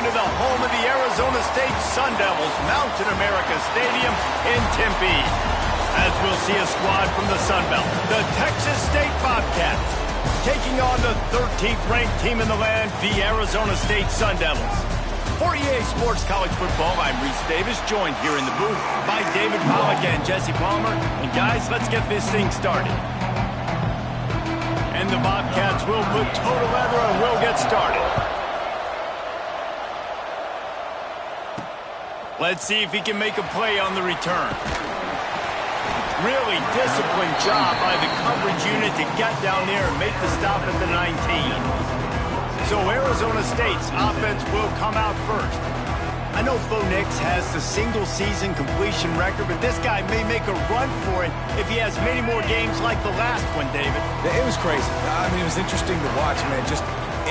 going to the home of the Arizona State Sun Devils, Mountain America Stadium in Tempe. As we'll see a squad from the Sun Belt, the Texas State Bobcats, taking on the 13th ranked team in the land, the Arizona State Sun Devils. For EA Sports College Football, I'm Reese Davis, joined here in the booth by David Pollack and Jesse Palmer. And guys, let's get this thing started. And the Bobcats will put toe to leather and we'll get started. Let's see if he can make a play on the return. Really disciplined job by the coverage unit to get down there and make the stop at the 19. So Arizona State's offense will come out first. I know Bo Nix has the single-season completion record, but this guy may make a run for it if he has many more games like the last one, David. It was crazy. I mean, it was interesting to watch, man. Just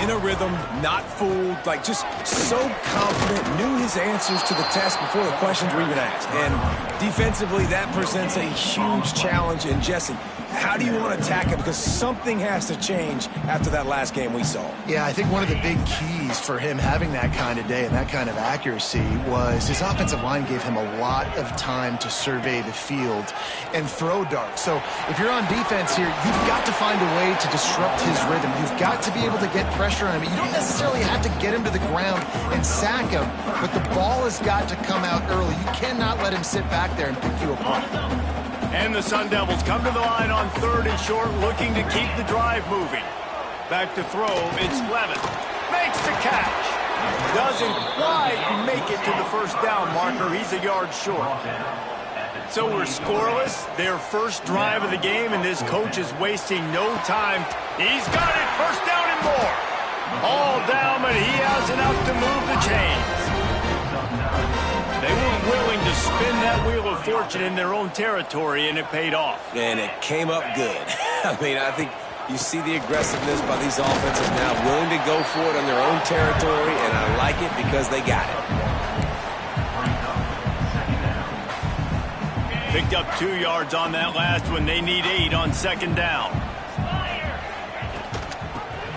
in a rhythm, not fooled, like just so confident, knew his answers to the test before the questions were even asked. And defensively, that presents a huge challenge. And Jesse, how do you want to attack it? Because something has to change after that last game we saw. Yeah, I think one of the big keys for him having that kind of day and that kind of accuracy was his offensive line gave him a lot of time to survey the field and throw darts. So if you're on defense here, you've got to find a way to disrupt his rhythm. You've got to be able to get pressure on him. You don't necessarily have to get him to the ground and sack him, but the ball has got to come out early. You cannot let him sit back there and pick you apart. And the Sun Devils come to the line on 3rd and short, looking to keep the drive moving. Back to throw, it's Levin. Makes the catch. Doesn't quite make it to the first down marker. He's a yard short. So we're scoreless. Their first drive of the game, and this coach is wasting no time. He's got it. First down and more. All down, but he has enough to move the chains. They were willing to spin that wheel of fortune in their own territory, and it paid off. And it came up good. I mean, I think you see the aggressiveness by these offenses now, willing to go for it in their own territory, and I like it because they got it. Picked up 2 yards on that last one. They need 8 on 2nd down.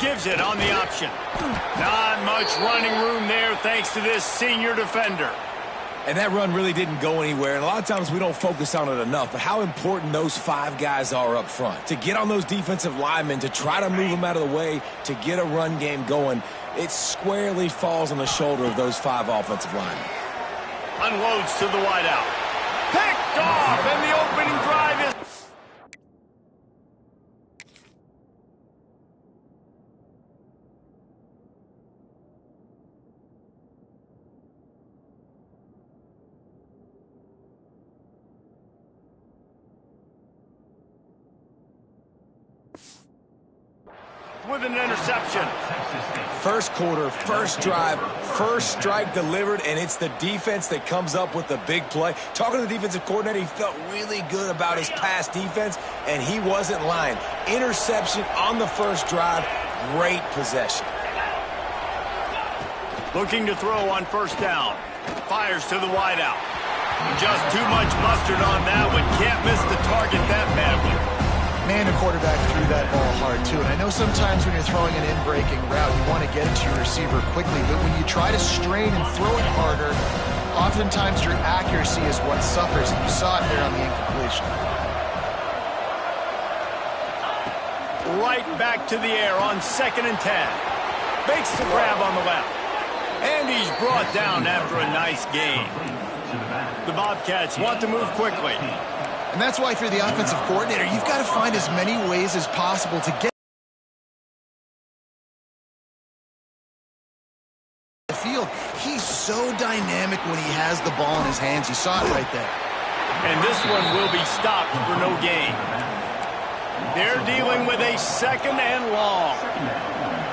Gives it on the option. Not much running room there thanks to this senior defender. And that run really didn't go anywhere, and a lot of times we don't focus on it enough, but how important those 5 guys are up front. To get on those defensive linemen, to try to move them out of the way, to get a run game going, it squarely falls on the shoulder of those 5 offensive linemen. Unloads to the wideout. Picked off, and the opening drive is... with an interception. First quarter, first drive, first strike delivered, and it's the defense that comes up with the big play. Talking to the defensive coordinator, he felt really good about his pass defense, and he wasn't lying. Interception on the first drive, great possession. Looking to throw on 1st down. Fires to the wideout. Just too much mustard on that one. Can't miss the target that badly. Man, the quarterback threw that ball hard, too. And I know sometimes when you're throwing an in-breaking route, you want to get it to your receiver quickly. But when you try to strain and throw it harder, oftentimes your accuracy is what suffers. And you saw it there on the incompletion. Right back to the air on 2nd and 10. Makes the grab on the left. And he's brought down after a nice gain. The Bobcats want to move quickly. And that's why, if you're the offensive coordinator, you've got to find as many ways as possible to get the field. He's so dynamic when he has the ball in his hands. You saw it right there. And this one will be stopped for no gain. They're dealing with a 2nd and long.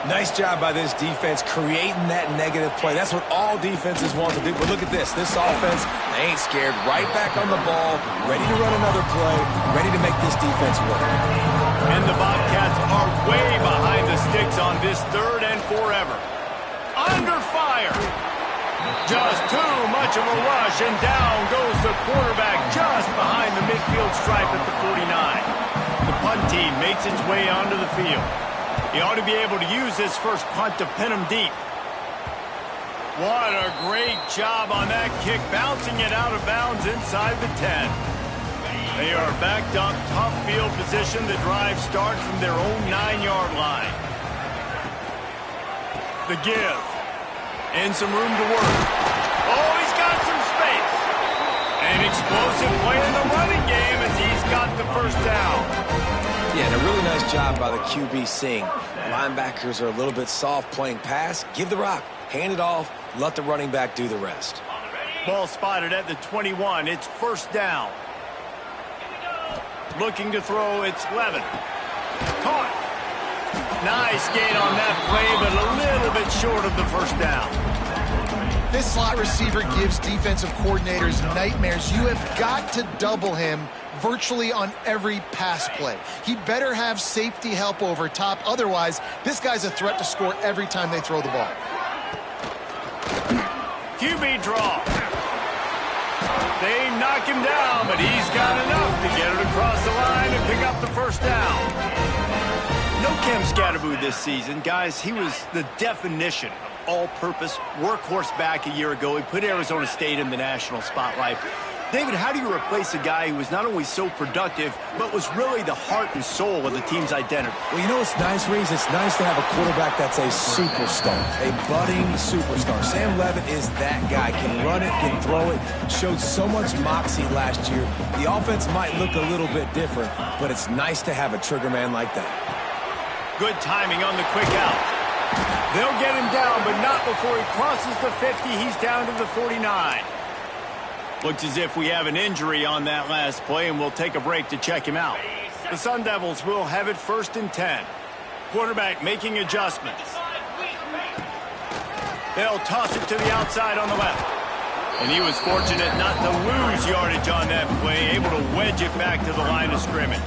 Nice job by this defense creating that negative play. That's what all defenses want to do. But look at this. This offense, they ain't scared. Right back on the ball, ready to run another play, ready to make this defense work. And the Bobcats are way behind the sticks on this 3rd and forever. Under fire. Just too much of a rush, and down goes the quarterback just behind the midfield stripe at the 49. The punt team makes its way onto the field. He ought to be able to use this first punt to pin him deep. What a great job on that kick, bouncing it out of bounds inside the 10. They are backed up, tough field position. The drive starts from their own 9-yard line. The give. And some room to work. Oh, he's got some space. An explosive play in the running game as he's got the first down. Yeah, and a really nice job by the QB seeing linebackers are a little bit soft playing pass. Give the rock. Hand it off. Let the running back do the rest. Ball spotted at the 21. It's first down. Looking to throw, it's Levin. Caught. Nice gain on that play, but a little bit short of the first down. This slot receiver gives defensive coordinators nightmares. You have got to double him virtually on every pass play. He better have safety help over top. Otherwise, this guy's a threat to score every time they throw the ball. QB draw. They knock him down, but he's got enough to get it across the line and pick up the first down. No Cam Scatterboo this season. Guys, he was the definition of all-purpose workhorse back a year ago. He put Arizona State in the national spotlight. David, how do you replace a guy who was not only so productive, but was really the heart and soul of the team's identity? Well, you know what's nice, Reese? It's nice to have a quarterback that's a superstar, a budding superstar. Sam Levitt is that guy. Can run it, can throw it, showed so much moxie last year. The offense might look a little bit different, but it's nice to have a trigger man like that. Good timing on the quick out. They'll get him down, but not before he crosses the 50. He's down to the 49. Looks as if we have an injury on that last play, and we'll take a break to check him out. The Sun Devils will have it first and 10. Quarterback making adjustments. They'll toss it to the outside on the left. And he was fortunate not to lose yardage on that play, able to wedge it back to the line of scrimmage.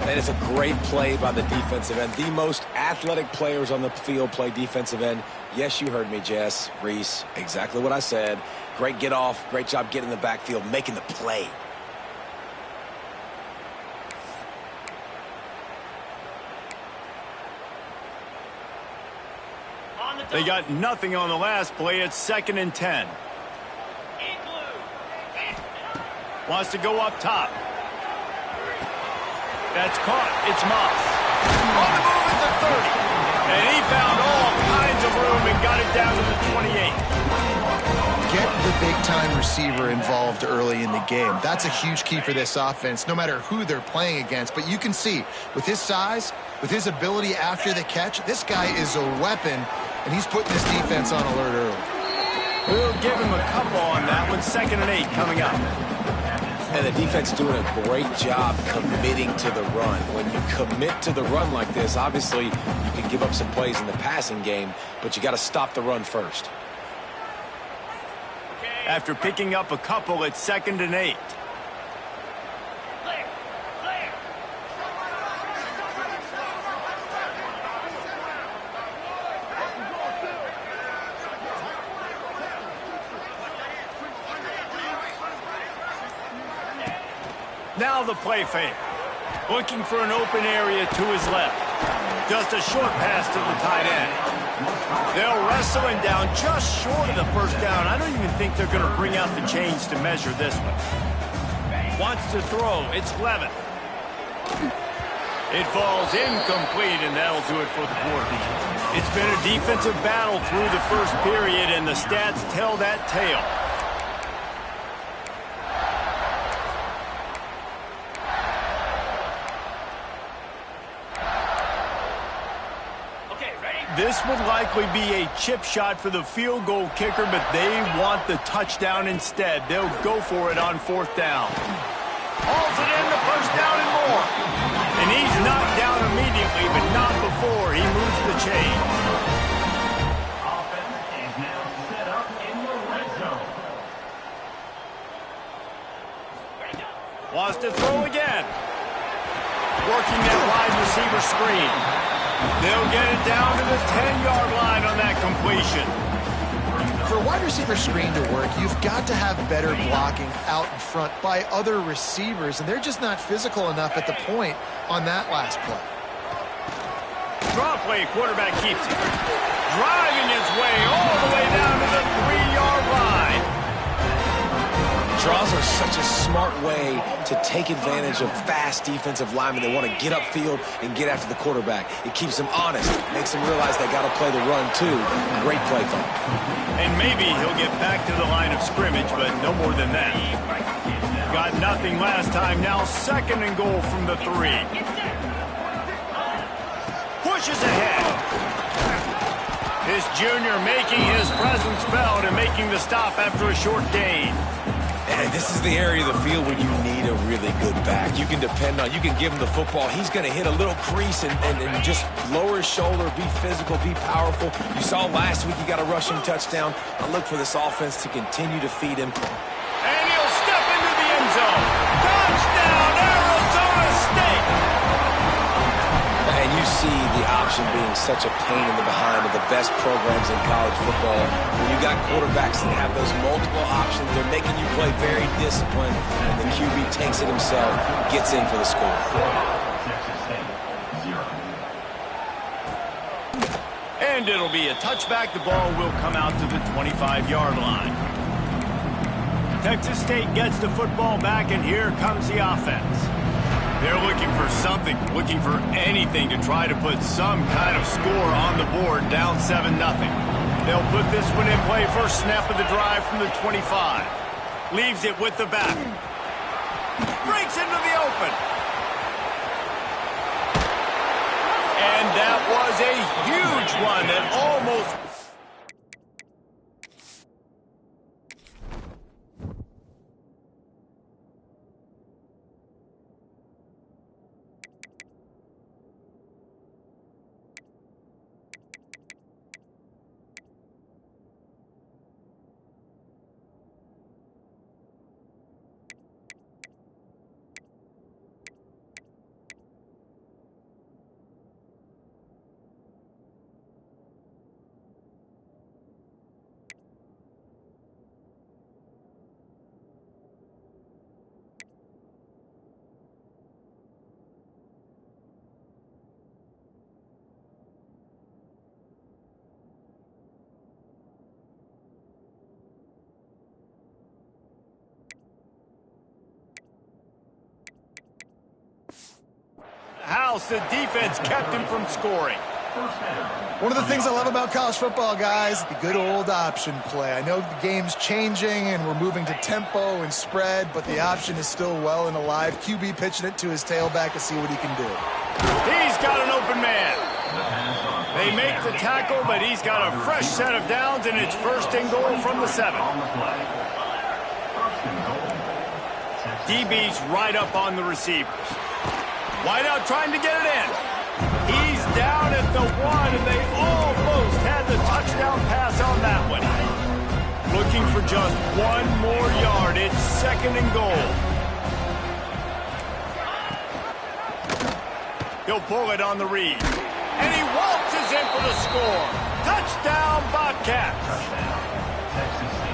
And it's a great play by the defensive end. The most athletic players on the field play defensive end. Yes, you heard me, Jess, Reese, exactly what I said. Great get off, great job getting in the backfield, making the play. They got nothing on the last play. It's second and 10. Wants to go up top. That's caught. It's Moss. On the move at the 30. And he found all kinds of room and got it down to the 28. Get the big-time receiver involved early in the game. That's a huge key for this offense, no matter who they're playing against. But you can see, with his size, with his ability after the catch, this guy is a weapon, and he's putting this defense on alert early. We'll give him a couple on that one. Second and 8 coming up. And the defense doing a great job committing to the run. When you commit to the run like this, obviously you can give up some plays in the passing game, but you got to stop the run first. After picking up a couple, it's second and 8. Now the play fake. Looking for an open area to his left. Just a short pass to the tight end. They'll wrestle him down just short of the first down. I don't even think they're going to bring out the chains to measure this one. Wants to throw. It's Levin. It falls incomplete, and that'll do it for the quarter. It's been a defensive battle through the first period, and the stats tell that tale. This would likely be a chip shot for the field goal kicker, but they want the touchdown instead. They'll go for it on fourth down. Hauls it in, the first down and more. And he's knocked down immediately, but not before he moves the chains. Offense is now set up in the red zone. Wants to throw again. Working that wide receiver screen. They'll get it down to the 10-yard line on that completion. For a wide receiver screen to work, you've got to have better blocking out in front by other receivers, and they're just not physical enough at the point on that last play. Draw play, quarterback keeps it. Driving his way all the way down to the 3-yard line. Draws are such a smart way to take advantage of fast defensive linemen. They want to get upfield and get after the quarterback. It keeps them honest. Makes them realize they got to play the run, too. Great play from him. And maybe he'll get back to the line of scrimmage, but no more than that. Got nothing last time. Now 2nd and goal from the 3. Pushes ahead. This junior making his presence felt and making the stop after a short gain. And this is the area of the field where you need a really good back. You can depend on, you can give him the football. He's going to hit a little crease and just lower his shoulder, be physical, be powerful. You saw last week he got a rushing touchdown. I look for this offense to continue to feed him. And he'll step into the end zone. Touchdown, Arizona State! And you see the option being such a pain in the behind of the best programs in college football. When you got quarterbacks that have those multiple options, they're making you play very disciplined, and the QB takes it himself, gets in for the score. And it'll be a touchback. The ball will come out to the 25-yard line. Texas State gets the football back, and here comes the offense. They're looking for something, looking for anything to try to put some kind of score on the board, down 7-0. They'll put this one in play, first snap of the drive from the 25. Leaves it with the back. Breaks into the open. And that was a huge one that almost... House, the defense kept him from scoring. One of the things I love about college football, guys, the good old option play. I know the game's changing and we're moving to tempo and spread, but the option is still well and alive. QB pitching it to his tailback to see what he can do. He's got an open man. They make the tackle, but he's got a fresh set of downs, and it's 1st and goal from the 7. DB's right up on the receivers. Wideout trying to get it in. He's down at the 1, and they almost had the touchdown pass on that one. Looking for just 1 more yard. It's 2nd and goal. He'll pull it on the read. And he waltzes in for the score. Touchdown, Bobcats.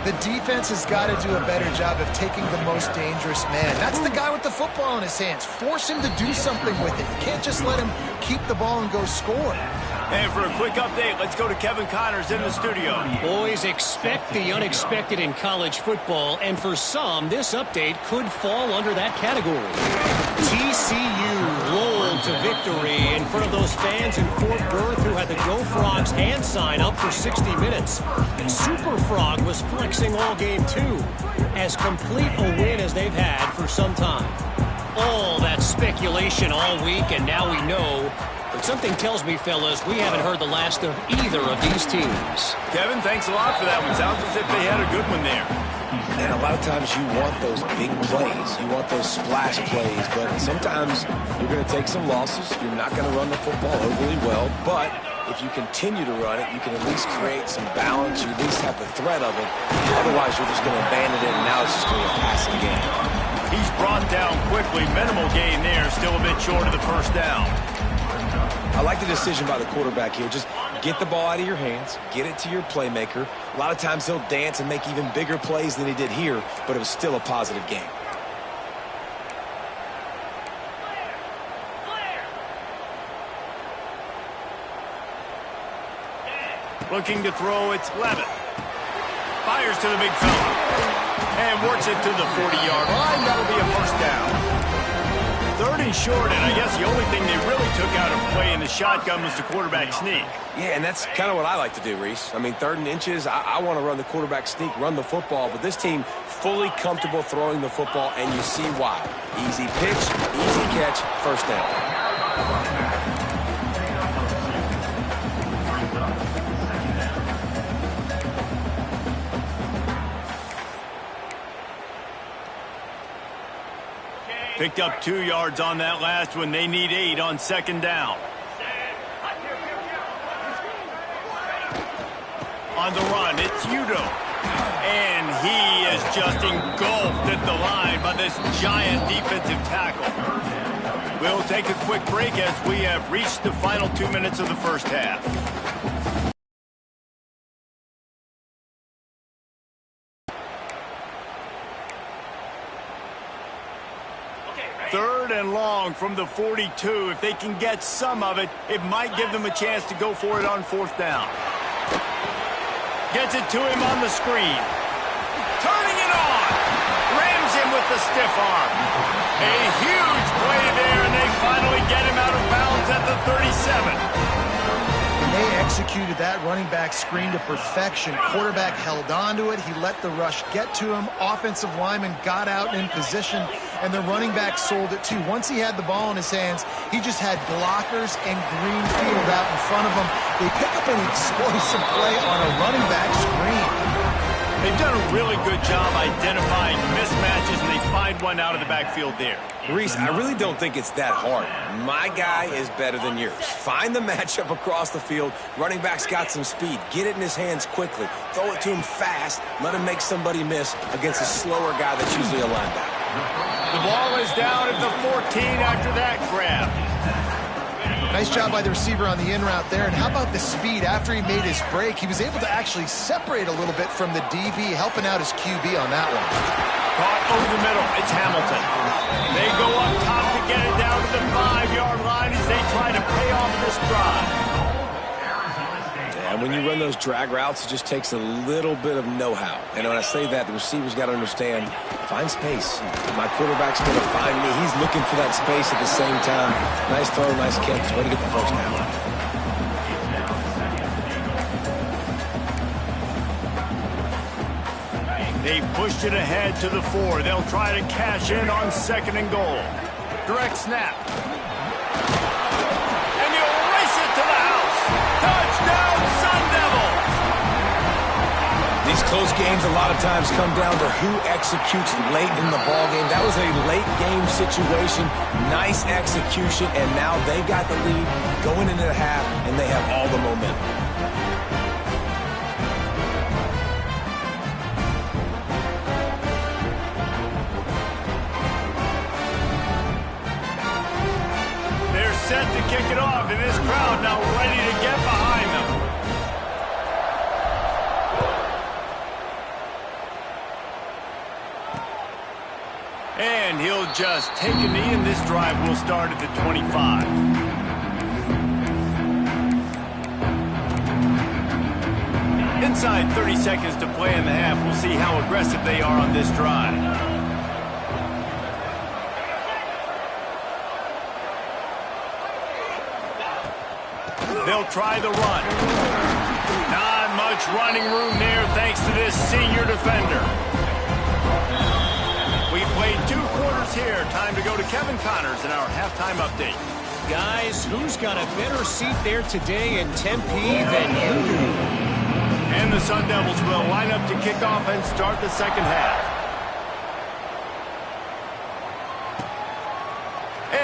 The defense has got to do a better job of taking the most dangerous man. That's the guy with the football in his hands. Force him to do something with it. You can't just let him keep the ball and go score. And for a quick update, let's go to Kevin Connors in the studio. Boys, expect the unexpected in college football, and for some, this update could fall under that category. TCU rolled to victory in front of those fans in Fort Worth who had the Go Frogs hand sign up for 60 minutes. Super Frog was flexing all game, too. As complete a win as they've had for some time. All that speculation all week, and now we know. But something tells me, fellas, we haven't heard the last of either of these teams. Kevin, thanks a lot for that one. Sounds as if they had a good one there. And a lot of times you want those big plays. You want those splash plays. But sometimes you're going to take some losses. You're not going to run the football overly well. But if you continue to run it, you can at least create some balance. You at least have the threat of it. Otherwise, you're just going to abandon it, and now it's just going to be a passing game. He's brought down quickly. Minimal gain there. Still a bit short of the 1st down. I like the decision by the quarterback here. Just get the ball out of your hands, get it to your playmaker. A lot of times he'll dance and make even bigger plays than he did here, but it was still a positive game. Looking to throw, it's Levitt. Fires to the big fella. And works it to the 40-yard line. That'll be a first down. 3rd and short, and I guess the only thing they really took out of play in the shotgun was the quarterback sneak. Yeah, and that's kind of what I like to do, Reese. I mean, 3rd and inches, I want to run the quarterback sneak, run the football, but this team fully comfortable throwing the football, and you see why. Easy pitch, easy catch, first down. Picked up 2 yards on that last one. They need 8 on 2nd down. On the run, it's Udo. And he is just engulfed at the line by this giant defensive tackle. We'll take a quick break as we have reached the final 2 minutes of the first half. 3rd and long from the 42. If they can get some of it, it might give them a chance to go for it on 4th down. Gets it to him on the screen. Turning it on. Rams him with the stiff arm. A huge play there, and they finally get him out of bounds at the 37. They executed that running back screen to perfection. Quarterback held on to it. He let the rush get to him. Offensive lineman got out in position, and the running back sold it too. Once he had the ball in his hands, he just had blockers and green field out in front of him. They pick up an explosive play on a running back screen. They've done a really good job identifying mismatches, and they find one out of the backfield there. Reese, I really don't think it's that hard. My guy is better than yours. Find the matchup across the field. Running back's got some speed. Get it in his hands quickly. Throw it to him fast. Let him make somebody miss against a slower guy that's usually a linebacker. The ball is down at the 14 after that grab. Nice job by the receiver on the in route there. And how about the speed after he made his break? He was able to actually separate a little bit from the DB, helping out his QB on that one. Caught over the middle. It's Hamilton. They go up top to get it down to the 5-yard line as they try to pay off this drive. And when you run those drag routes, it just takes a little bit of know-how. And when I say that, the receiver's got to understand, find space. My quarterback's going to find me. He's looking for that space at the same time. Nice throw, nice catch. Way to get the first down. They pushed it ahead to the 4. They'll try to cash in on 2nd and goal. Direct snap. And he'll race it to the house. Touchdown, Sun Devils! These close games a lot of times come down to who executes late in the ball game. That was a late game situation. Nice execution, and now they got the lead going into the half, and they have all the momentum. Set to kick it off, and this crowd now ready to get behind them. And he'll just take a knee, and this drive will start at the 25. Inside 30 seconds to play in the half. We'll see how aggressive they are on this drive. They'll try the run. Not much running room there thanks to this senior defender. We played 2 quarters here. Time to go to Kevin Connors in our halftime update. Guys, who's got a better seat there today in Tempe than you do? And the Sun Devils will line up to kick off and start the second half.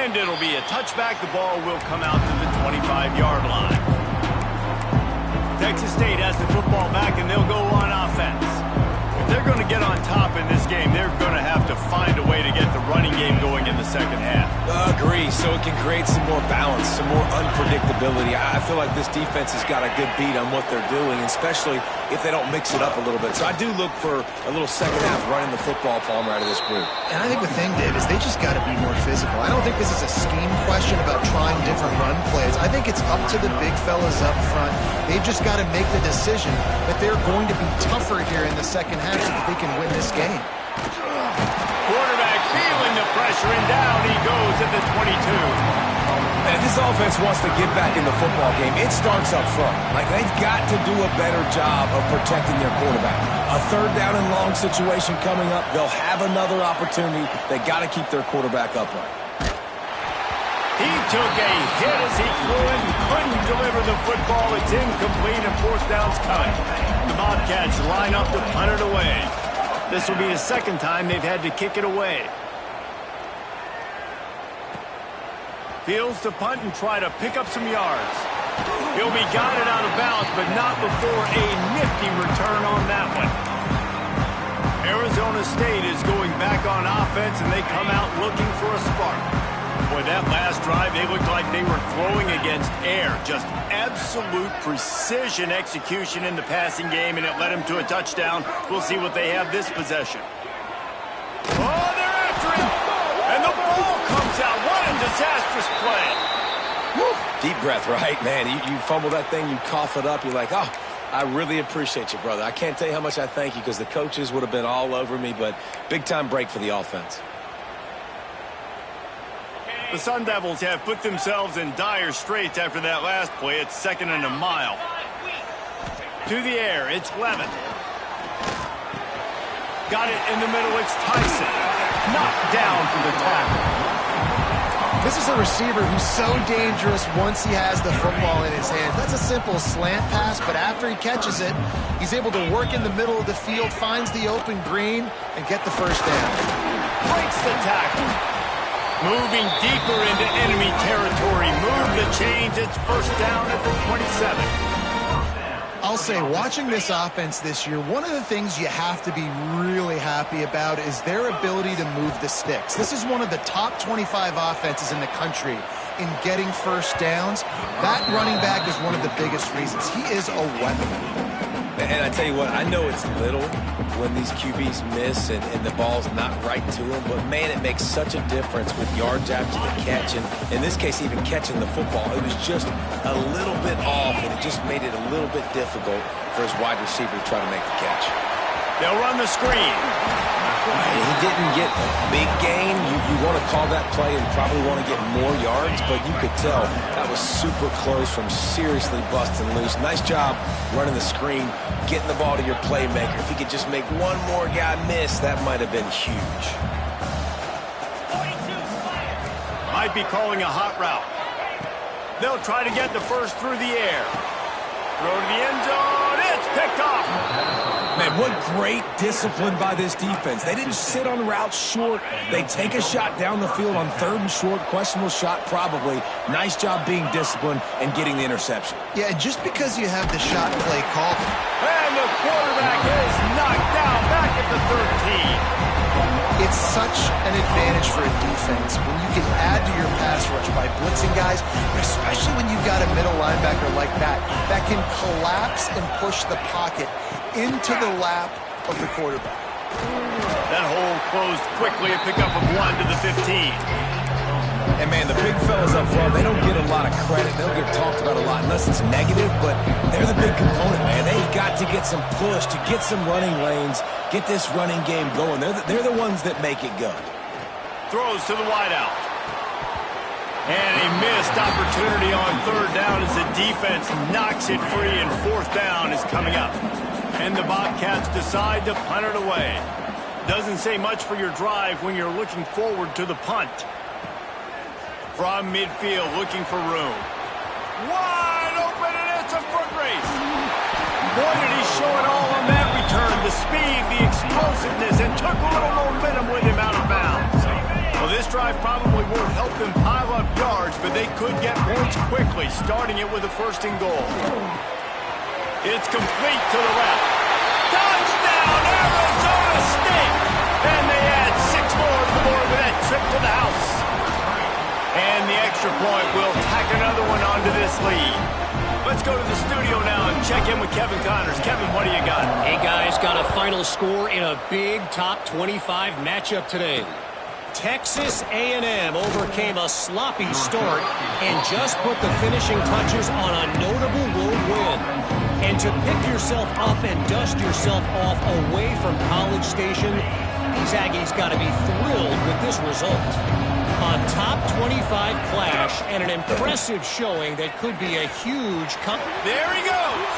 And it'll be a touchback. The ball will come out to the 25-yard line. Texas State has the football back, and they'll go on offense. If they're going to get on top in this game, they're going to have to find a way to get the running game going in the second half. agree. So it can create some more balance, some more unpredictability. I feel like this defense has got a good beat on what they're doing, especially if they don't mix it up a little bit. So I do look for a little second half running the football Palmer out of this group. And I think the thing, Dave, is they just got to be more physical. I don't think this is a scheme question about trying different run plays. I think it's up to the big fellas up front. They've just got to make the decision that they're going to be tougher here in the second half so that they can win this game. Quarterback feeling the pressure, and down he goes at the 22. And if this offense wants to get back in the football game, it starts up front. Like, they've got to do a better job of protecting their quarterback. A third down and long situation coming up, they'll have another opportunity. They got to keep their quarterback upright. He took a hit as he threw it and couldn't deliver the football. It's incomplete and fourth down's coming. The Bobcats line up to punt it away. This will be the second time they've had to kick it away. Fields to punt and try to pick up some yards. He'll be guided out of bounds, but not before a nifty return on that one. Arizona State is going back on offense, and they come out looking for a spark. Boy, that last drive, they looked like they were throwing against air. Just absolute precision execution in the passing game, and it led them to a touchdown. We'll see what they have this possession. Oh, they're after him! And the ball comes out. What a disastrous play. Woo. Deep breath, right? Man, you fumble that thing, you cough it up, you're like, oh, I really appreciate you, brother. I can't tell you how much I thank you because the coaches would have been all over me, but big-time break for the offense. The Sun Devils have put themselves in dire straits after that last play. It's 2nd and a mile. To the air, it's Levin. Got it in the middle, it's Tyson. Knocked down for the tackle. This is a receiver who's so dangerous once he has the football in his hands. That's a simple slant pass, but after he catches it, he's able to work in the middle of the field, finds the open green, and get the first down. Breaks the tackle. Moving deeper into enemy territory. Move the chains. It's first down at the 27. I'll say, watching this offense this year, one of the things you have to be really happy about is their ability to move the sticks. This is one of the top 25 offenses in the country in getting first downs. That running back is one of the biggest reasons. He is a weapon. And I tell you what, I know it's little when these QBs miss and the ball's not right to them, but man, it makes such a difference with yards after the catch, and in this case, even catching the football. It was just a little bit off, and it just made it a little bit difficult for his wide receiver to try to make the catch. They'll run the screen. He didn't get a big gain. You want to call that play and probably want to get more yards, but you could tell that was super close from seriously busting loose. Nice job running the screen, getting the ball to your playmaker. If he could just make one more guy miss, that might have been huge. Might be calling a hot route. They'll try to get the first through the air. Throw to the end zone. It's picked off. Man, what great discipline by this defense. They didn't sit on routes short. They take a shot down the field on 3rd and short. Questionable shot probably. Nice job being disciplined and getting the interception. Yeah, just because you have the shot play call. And the quarterback is knocked down back at the 13. It's such an advantage for a defense when you can add to your pass rush by blitzing guys, especially when you've got a middle linebacker like that can collapse and push the pocket into the lap of the quarterback. That hole closed quickly, a pickup of 1 to the 15. And man, the big fellas up front, they don't get a lot of credit. They don't get talked about a lot unless it's negative, but they're the big component, man. They've got to get some push, to get some running lanes, get this running game going. They're the ones that make it go. Throws to the wideout. And a missed opportunity on 3rd down as the defense knocks it free, and 4th down is coming up. And the Bobcats decide to punt it away. Doesn't say much for your drive when you're looking forward to the punt. From midfield, looking for room. Wide open, and it's a foot race. Boy, did he show it all on that return. The speed, the explosiveness, and took a little momentum with him out of bounds. Well, this drive probably won't help them pile up yards, but they could get points quickly, starting it with a 1st and goal. It's complete to the left. Touchdown, Arizona State! And they add 6 more to the board with that trip to the house. And the extra point will tack another one onto this lead. Let's go to the studio now and check in with Kevin Connors. Kevin, what do you got? Hey, guys, got a final score in a big top 25 matchup today. Texas A&M overcame a sloppy start and just put the finishing touches on a notable road win. And to pick yourself up and dust yourself off away from College Station, these Aggies got to be thrilled with this result. A top 25 clash and an impressive showing that could be a huge... There he goes!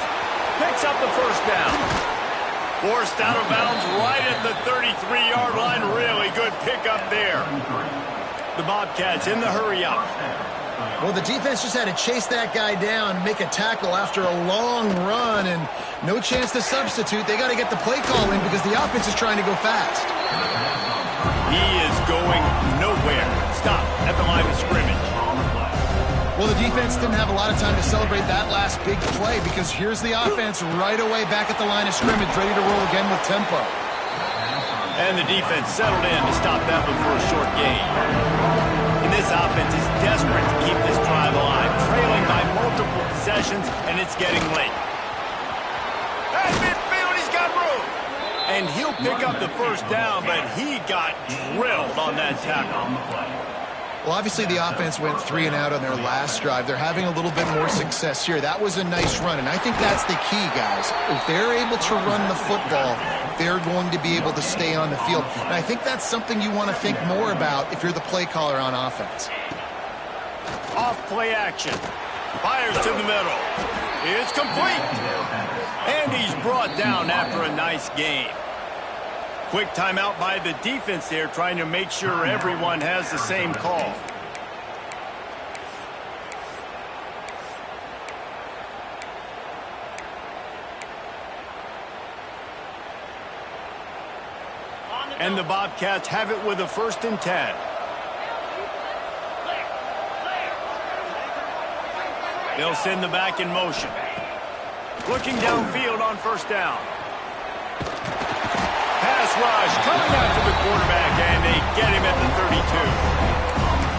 Picks up the first down. Forced out of bounds right at the 33-yard line. Really good pickup there. The Bobcats in the hurry-up. Well, the defense just had to chase that guy down, make a tackle after a long run, and no chance to substitute. They got to get the play call in because the offense is trying to go fast. He is going nowhere. Stop at the line of scrimmage. Well, the defense didn't have a lot of time to celebrate that last big play because here's the offense right away back at the line of scrimmage, ready to roll again with tempo. And the defense settled in to stop that one for a short gain. And this offense is desperate to keep this drive alive, trailing by multiple possessions, and it's getting late. At midfield, he's got room. And he'll pick up the first down, but he got drilled on that tackle. Well, obviously the offense went 3 and out on their last drive. They're having a little bit more success here. That was a nice run, and I think that's the key, guys. If they're able to run the football, they're going to be able to stay on the field. And I think that's something you want to think more about if you're the play caller on offense. Off play action. Fires to the middle. It's complete. And he's brought down after a nice gain. Quick timeout by the defense there, trying to make sure everyone has the same call. And the Bobcats have it with a 1st and 10. They'll send the back in motion. Looking downfield on 1st down. Pass rush coming after the quarterback, and they get him at the 32.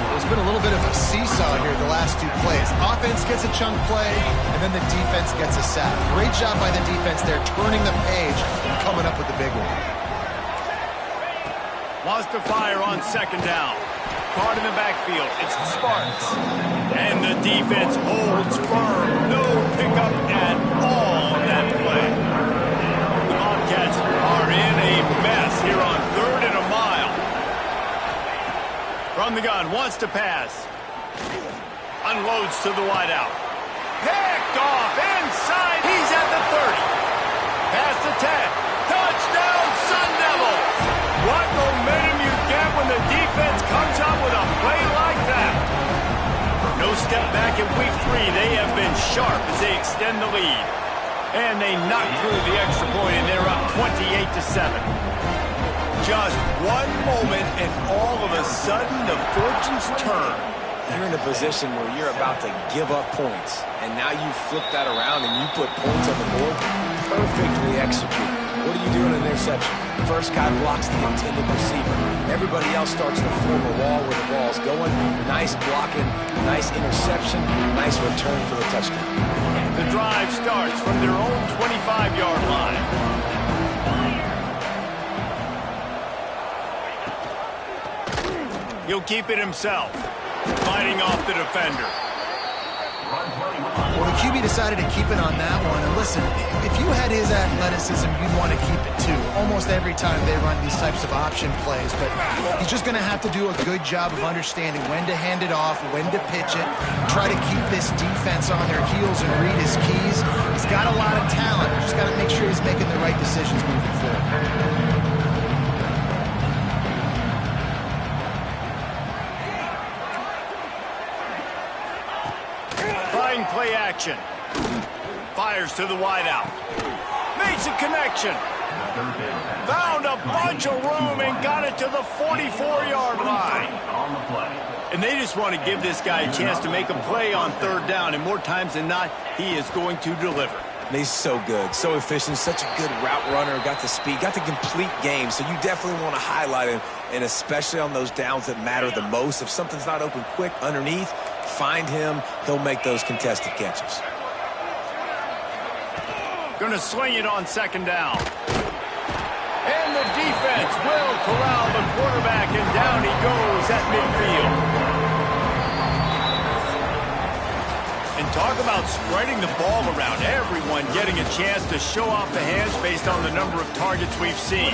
There's been a little bit of a seesaw here the last 2 plays. Offense gets a chunk play, and then the defense gets a sack. Great job by the defense there, turning the page and coming up with the big one. Wants to fire on 2nd down. Caught in the backfield. It's the Spartans. And the defense holds firm. No pickup at all on that play. The Bobcats are in a mess here on 3rd and a mile. From the gun, wants to pass. Unloads to the wideout. Picked off inside. He's at the 30. Past the 10. Touchdown, Sun Devils. What momentum you get when the defense comes up with a play like that. No step back in week 3. They have been sharp as they extend the lead. And they knock through the extra point, and they're up 28-7. Just one moment, and all of a sudden, the fortunes turn. You're in a position where you're about to give up points, and now you flip that around and you put points on the board. Perfectly executed. What do you do in an interception? The first guy blocks the intended receiver. Everybody else starts to form a wall where the ball's going. Nice blocking, nice interception, nice return for the touchdown. The drive starts from their own 25-yard line. He'll keep it himself, fighting off the defender. Well, the QB decided to keep it on that one. And listen, if you had his athleticism, you'd want to keep it too. Almost every time they run these types of option plays. But he's just going to have to do a good job of understanding when to hand it off, when to pitch it, try to keep this defense on their heels and read his keys. He's got a lot of talent. Just got to make sure he's making the right decisions moving forward. Play action. Fires to the wideout. Makes a connection. Found a bunch of room and got it to the 44-yard line. And they just want to give this guy a chance to make a play on 3rd down. And more times than not, he is going to deliver. And he's so good, so efficient, such a good route runner, got the speed, got the complete game. So you definitely want to highlight him, and especially on those downs that matter the most. If something's not open quick underneath, find him. He'll make those contested catches. Going to swing it on second down. And the defense will corral the quarterback, and down he goes at midfield. And talk about spreading the ball around. Everyone getting a chance to show off the hands based on the number of targets we've seen.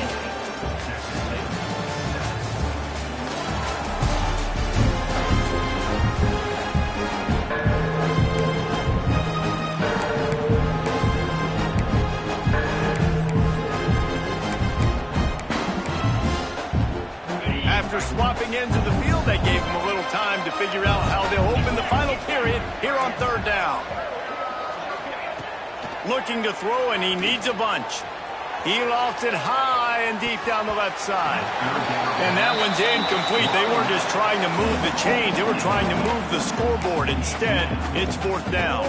After swapping ends of the field, that gave him a little time to figure out how they'll open the final period here on third down. Looking to throw, and he needs a bunch. He lofts it high and deep down the left side. And that one's incomplete. They weren't just trying to move the chains. They were trying to move the scoreboard. Instead, it's fourth down.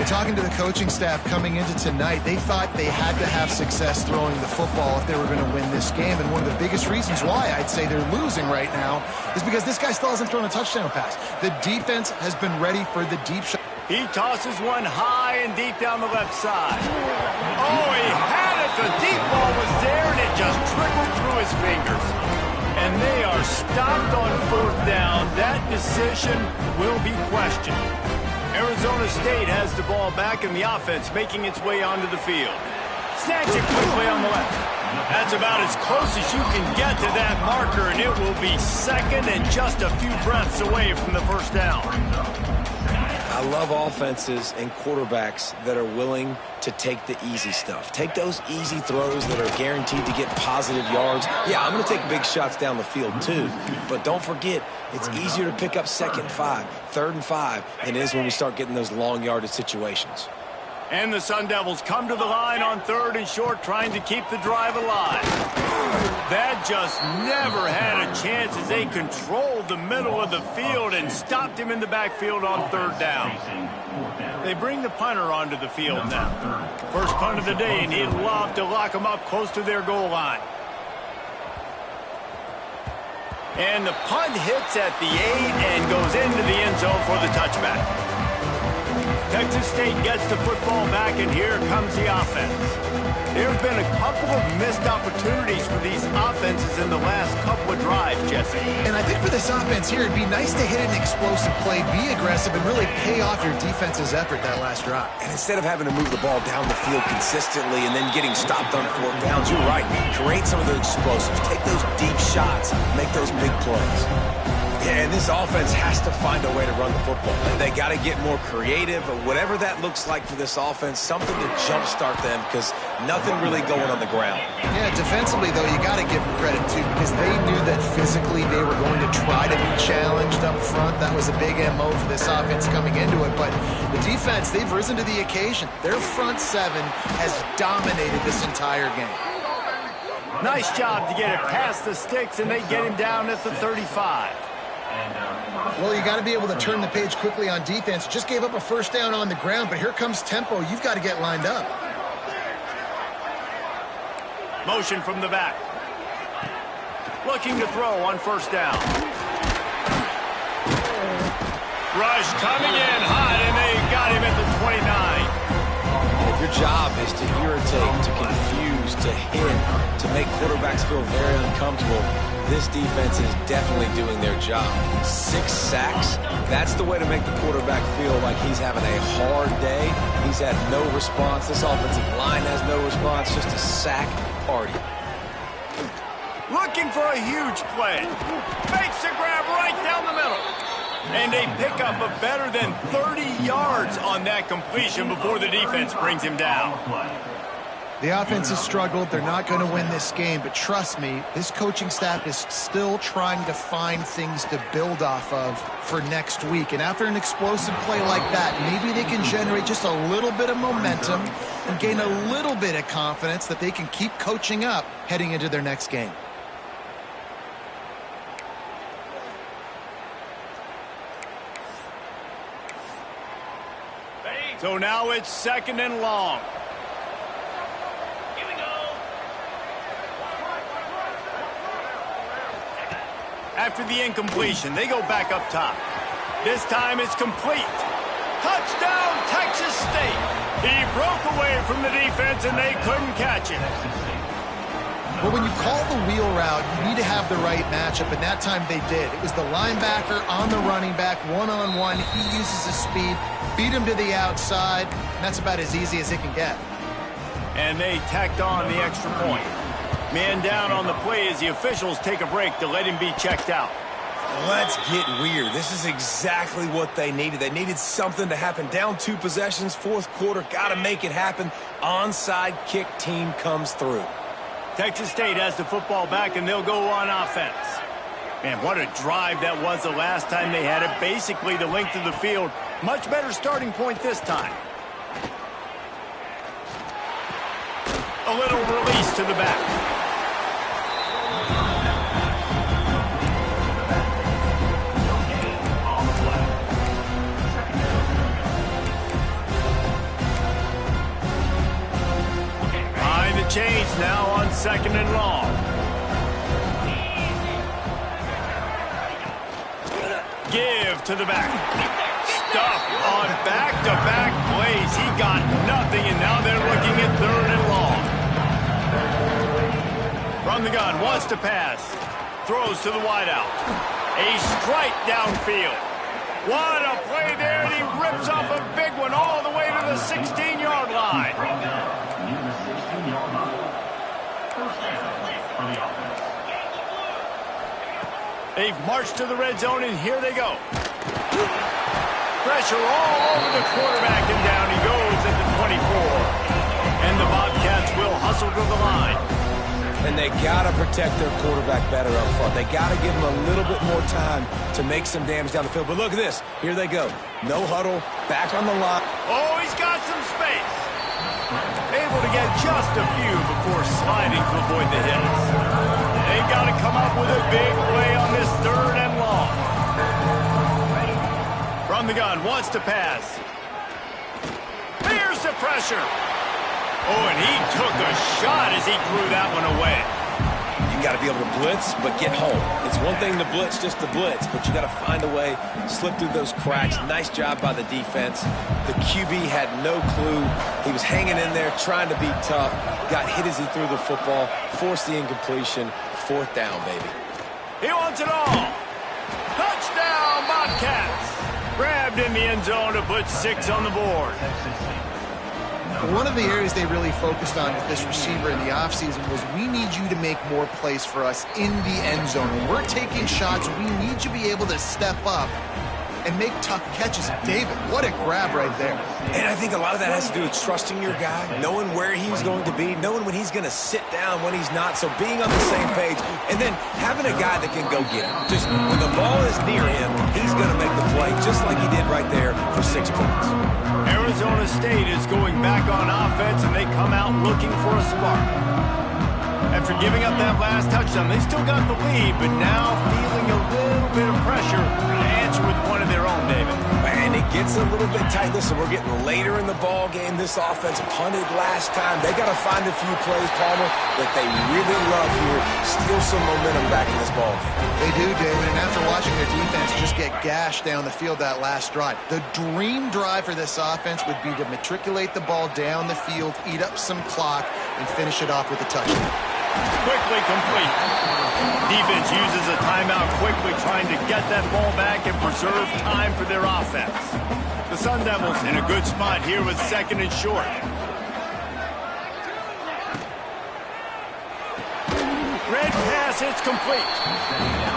Talking to the coaching staff coming into tonight, they thought they had to have success throwing the football if they were going to win this game. And one of the biggest reasons why I'd say they're losing right now is because this guy still hasn't thrown a touchdown pass. The defense has been ready for the deep shot. He tosses one high and deep down the left side. Oh, he had it. The deep ball was there, and it just trickled through his fingers. And they are stopped on fourth down. That decision will be questioned. Arizona State has the ball back, and the offense making its way onto the field. Snatch it quickly on the left. That's about as close as you can get to that marker, and it will be second and just a few breaths away from the first down. I love offenses and quarterbacks that are willing to take the easy stuff. Take those easy throws that are guaranteed to get positive yards. Yeah, I'm going to take big shots down the field too, but don't forget, it's easier to pick up second and 5, third and 5 than it is when we start getting those long yardage situations. And the Sun Devils come to the line on third and short, trying to keep the drive alive. That just never had a chance as they controlled the middle of the field and stopped him in the backfield on third down. They bring the punter onto the field now. First punt of the day, and he'd love to lock them up close to their goal line. And the punt hits at the 8 and goes into the end zone for the touchback. Texas State gets the football back, and here comes the offense. There have been a couple of missed opportunities for these offenses in the last couple of drives, Jesse. And I think for this offense here, it'd be nice to hit an explosive play, be aggressive, and really pay off your defense's effort that last drive. And instead of having to move the ball down the field consistently and then getting stopped on fourth downs, you're right. Create some of those explosives. Take those deep shots. Make those big plays. Yeah, and this offense has to find a way to run the football. They got to get more creative, or whatever that looks like for this offense, something to jumpstart them, because nothing really going on the ground. Yeah, defensively, though, you got to give them credit, too, because they knew that physically they were going to try to be challenged up front. That was a big MO for this offense coming into it. But the defense, they've risen to the occasion. Their front seven has dominated this entire game. Nice job to get it past the sticks, and they get him down at the 35. Well, you got to be able to turn the page quickly on defense. Just gave up a first down on the ground, but here comes tempo. You've got to get lined up. Motion from the back. Looking to throw on first down. Rush coming in hot, and they got him at the 29. If your job is to irritate, to confuse, to hit, to make quarterbacks feel very uncomfortable, this defense is definitely doing their job. 6 sacks, that's the way to make the quarterback feel like he's having a hard day. He's had no response. This offensive line has no response, just a sack party. Looking for a huge play. Makes the grab right down the middle. And they pick up a better than 30 yards on that completion before the defense brings him down. The offense has struggled. They're not going to win this game, but trust me, this coaching staff is still trying to find things to build off of for next week. And after an explosive play like that, maybe they can generate just a little bit of momentum and gain a little bit of confidence that they can keep coaching up heading into their next game. So now it's 2nd and long. Here we go. After the incompletion, they go back up top. This time it's complete. Touchdown, Texas State. He broke away from the defense and they couldn't catch him. Well, when you call the wheel route, you need to have the right matchup, and that time they did. It was the linebacker on the running back, one-on-one. He uses his speed, beat him to the outside, and that's about as easy as it can get. And they tacked on the extra point. Man down on the play as the officials take a break to let him be checked out. Let's get weird. This is exactly what they needed. They needed something to happen. Down 2 possessions, 4th quarter, got to make it happen. Onside kick team comes through. Texas State has the football back, and they'll go on offense. Man, what a drive that was the last time they had it. Basically the length of the field. Much better starting point this time. A little release to the back. Behind the chains now on 2nd and long. Give to the back. Stuff on back-to-back plays. He got nothing, and now they're looking at 3rd and long. From the gun, wants to pass. Throws to the wideout. A strike downfield. What a play there, and he rips off a big one all the way to the 16-yard line. Brought down near the 16-yard line. First down for the offense. They've marched to the red zone, and here they go. Pressure all over the quarterback, and down he goes at the 24. And the Bobcats will hustle to the line. And they got to protect their quarterback better up front. They got to give him a little bit more time to make some damage down the field. But look at this. Here they go. No huddle. Back on the line. Oh, he's got some space. Able to get just a few before sliding to avoid the hits. They've got to come up with a big play on this 3rd and long. From the gun, wants to pass. Here's the pressure. Oh, and he took a shot as he threw that one away. You got to be able to blitz, but get home. It's one thing to blitz just to blitz, but you got to find a way, slip through those cracks. Nice job by the defense. The QB had no clue. He was hanging in there, trying to be tough. Got hit as he threw the football, forced the incompletion. 4th down, baby. He wants it all. Touchdown, Bobcats. Grabbed in the end zone to put 6 on the board. One of the areas they really focused on with this receiver in the offseason was we need you to make more plays for us in the end zone. When we're taking shots, we need you to be able to step up and make tough catches. David, what a grab right there. And I think a lot of that has to do with trusting your guy, knowing where he's going to be, knowing when he's going to sit down, when he's not. So being on the same page, and then having a guy that can go get it. Just when the ball is near him, he's going to make the play, just like he did right there for 6 points. Arizona State is going back on offense, and they come out looking for a spark. After giving up that last touchdown, they still got the lead, but now feeling a little bit of pressure to answer with one of their own, David. And it gets a little bit tight. Listen, we're getting later in the ball game. This offense punted last time. They got to find a few plays, Palmer, that they really love here. Steal some momentum back in this ball game. They do, David, and after watching their defense just get gashed down the field that last drive, the dream drive for this offense would be to matriculate the ball down the field, eat up some clock, and finish it off with a touchdown. Quickly complete. Defense uses a timeout quickly, trying to get that ball back and preserve time for their offense. The Sun Devils in a good spot here with 2nd and short. Red pass, it's complete.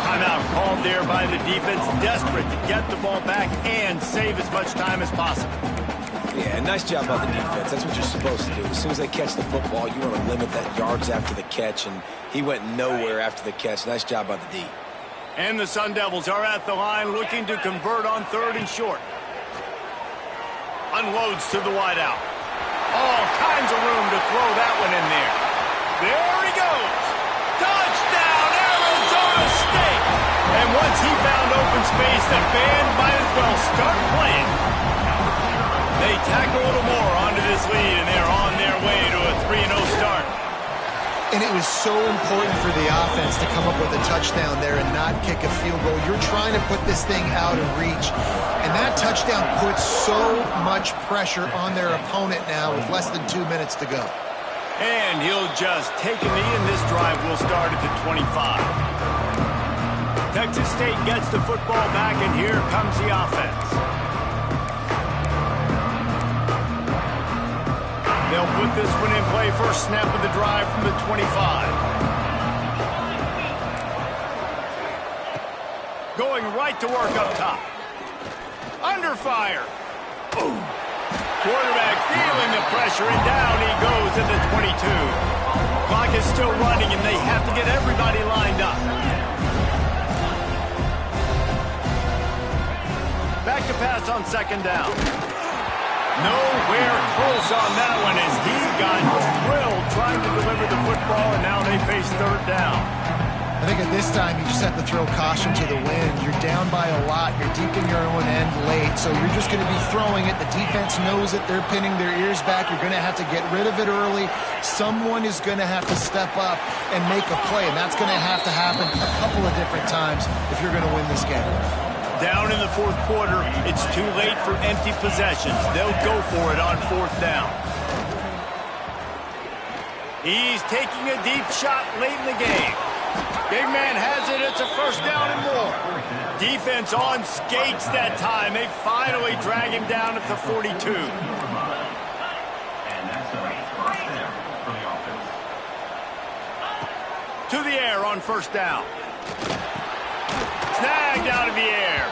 Timeout called there by the defense, desperate to get the ball back and save as much time as possible. Yeah, nice job by the defense. That's what you're supposed to do. As soon as they catch the football, you want to limit that yards after the catch, and he went nowhere after the catch. Nice job by the D. And the Sun Devils are at the line looking to convert on 3rd and short. Unloads to the wideout. All kinds of room to throw that one in there. There he goes. Touchdown, Arizona State. And once he found open space, the band might as well start playing. They tack a little more onto this lead, and they're on their way to a 3-0 start. And it was so important for the offense to come up with a touchdown there and not kick a field goal. You're trying to put this thing out of reach. And that touchdown puts so much pressure on their opponent now with less than 2 minutes to go. And he'll just take a knee, and this drive will start at the 25. Texas State gets the football back, and here comes the offense. They'll put this one in play. First snap of the drive from the 25. Going right to work up top. Under fire. Boom. Quarterback feeling the pressure, and down he goes at the 22. Clock is still running, and they have to get everybody lined up. Back to pass on second down. Nowhere close on that one as he got drilled trying to deliver the football, and now they face third down. I think at this time you just have to throw caution to the wind. You're down by a lot. You're deep in your own end late, so you're just going to be throwing it. The defense knows it. They're pinning their ears back. You're going to have to get rid of it early. Someone is going to have to step up and make a play, and that's going to have to happen a couple of different times if you're going to win this game. Down in the fourth quarter, it's too late for empty possessions. They'll go for it on fourth down. He's taking a deep shot late in the game. Big man has it. It's a first down and more. Defense on skates that time. They finally drag him down at the 42. And that's a first down for the offense. To the air on first down. Snagged out of the air.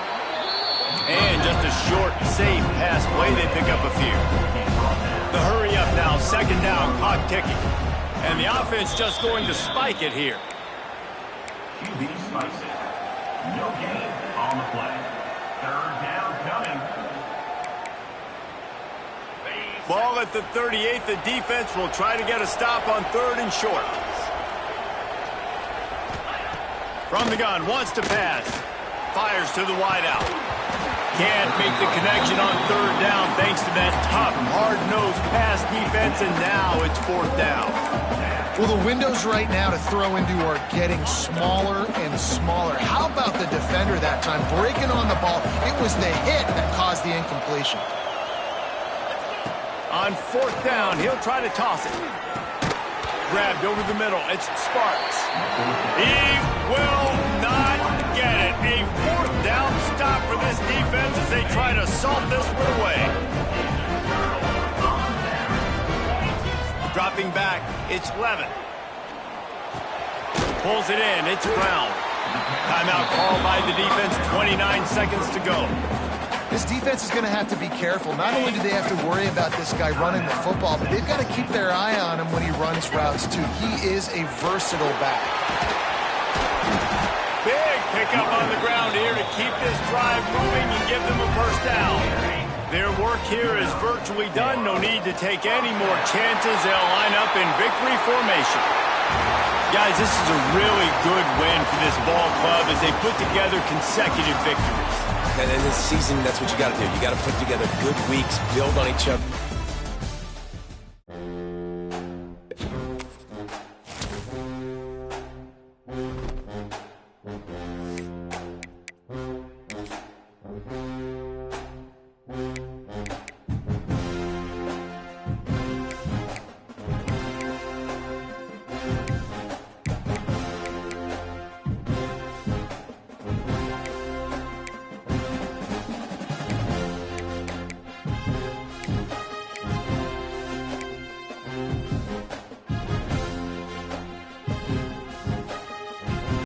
And just a short, safe pass play. They pick up a few. The hurry up now. Second down. Clock ticking. And the offense just going to spike it here. QB spikes it. No gain on the play. Third down coming. Ball at the 38. The defense will try to get a stop on third and short. From the gun, wants to pass. Fires to the wideout. Can't make the connection on third down thanks to that tough, hard-nosed pass defense, and now it's fourth down. Well, the windows right now to throw into are getting smaller and smaller. How about the defender that time breaking on the ball? It was the hit that caused the incompletion. On fourth down, he'll try to toss it. Grabbed over the middle. It's Sparks. He will not get it. A fourth down stop for this defense as they try to salt this one away. Dropping back, it's Levin. Pulls it in, it's Brown. Timeout called by the defense, 29 seconds to go. This defense is going to have to be careful. Not only do they have to worry about this guy running the football, but they've got to keep their eye on him when he runs routes, too. He is a versatile back. Big pickup on the ground here to keep this drive moving and give them a first down. Their work here is virtually done. No need to take any more chances. They'll line up in victory formation. Guys, this is a really good win for this ball club as they put together consecutive victories. And in this season, that's what you got to do. You got to put together good weeks, build on each other.